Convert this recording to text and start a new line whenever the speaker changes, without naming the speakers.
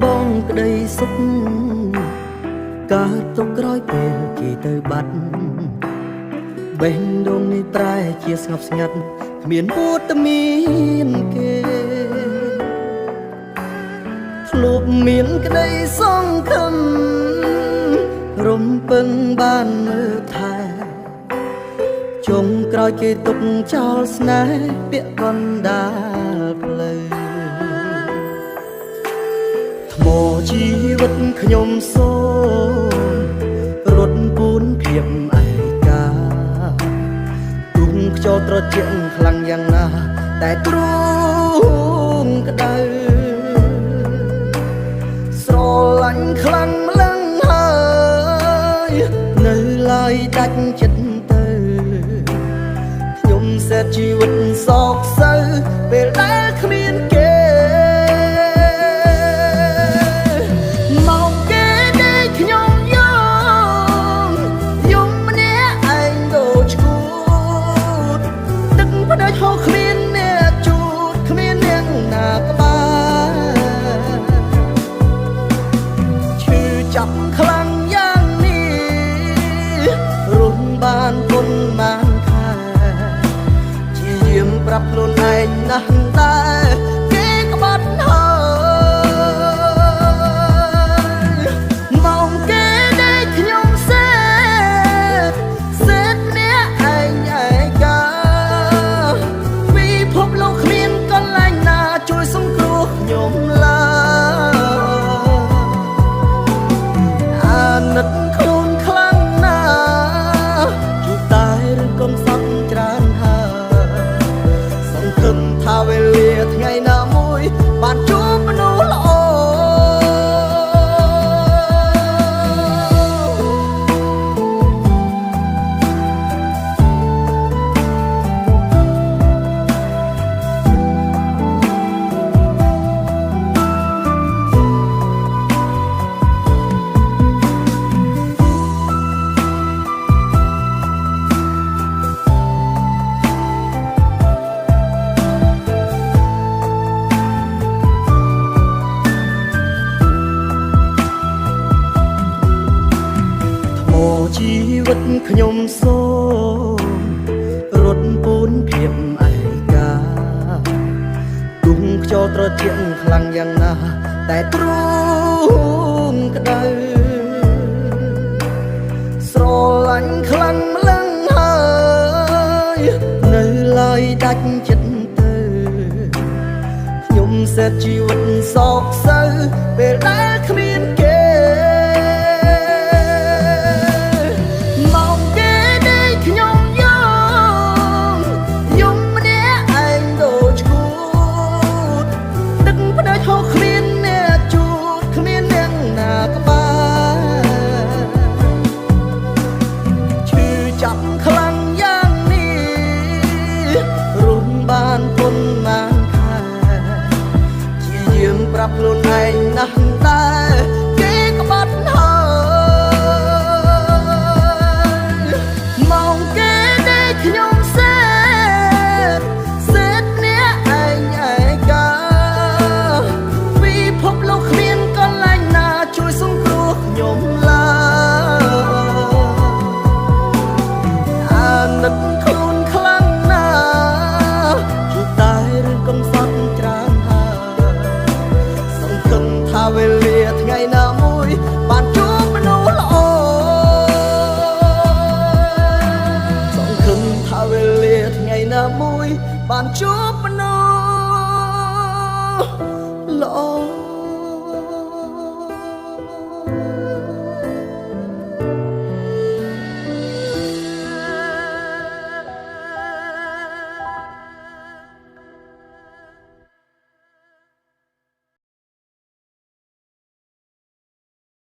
បងក្តីសុខកើតទុកក្រោយពេលគេទៅបាត់បេះដូងនេះប្រែជាស្ងប់ស្ងាត់គ្មានពុតមានគេធ្លាប់មានក្តីសង្ឃឹមរំពឹងបានមើលថែចុងក្រោយគេទុកចោលស្នេហ៍ពាក់កណ្ដាលផ្លូវថ្មជីវិតខ្ញុំសូមរត់ពូនភាពឯកាទុំខ្យល់ត្រជាក់ខ្លាំងយ៉ាងណាតែទ្រូងក្តៅស្រឡាញ់ខ្លាំងម្លឹងហើយនៅឡើយដាច់ចិត្តទៅខ្ញុំសេតជីវិតសោកសៅពេលដែលគ្មានគេមកគេដែលខ្ញុំយំម្នាក់ឯងដូចឈួតទឹកផ្ដេចហូរគ្មានអ្នកជួតគ្មានអ្នកណាក្បែរឈឺចាប់ខ្លាំងយ៉ាងនេះរស់បានប៉ុន្មានខែជាយាមប្រាប់ខ្លួនឯងណាស់ដែរគេក្បត់ហើយមកគេដែលខ្ញុំសេតអ្នកឯងឯកាពិភពលោកគ្មានកន្លែងណាជួយសង្គ្រោះខ្ញុំឡើយអាណិតខ្លួនខ្លាំងណាស់ជួបតែរឿងកំសត់ច្រើនហើយសង្ឃឹមថាវេលាថ្ងៃណាមួយបានជួបមនុស្សល្អជីវិតខ្ញុំសូមរត់ពូនភាពឯកាទុំខ្យល់ត្រជាក់ខ្លាំងយ៉ាងណាតែទ្រូងក្តៅស្រឡាញ់ខ្លាំងម្លឹងហើយនៅឡើយដាច់ចិត្តទៅខ្ញុំសេតជីវិតសោកសៅពេលដែលគ្មានគេចាប់ខ្លាំងយ៉ាងនេះរស់បានប៉ុន្មានខែជាយាមប្រាប់ខ្លួនឯងណាស់ដែរគេក្បត់ហើយមកគេដែលខ្ញុំសេតអ្នកឯងឯកាពិភពលោកគ្មានកន្លែងណាជួយសង្គ្រោះខ្ញុំឡើយអាណិតខ្លួនខ្លាំងណាស់ជួបតែរឿងកំសត់ច្រើនហើយសង្ឃឹមថាវេលាថ្ងៃណាមួយបានជួបមនុស្សល្អសង្ឃឹមថាវេលាថ្ងៃណាមួយបានជួបមនុស្សល្អ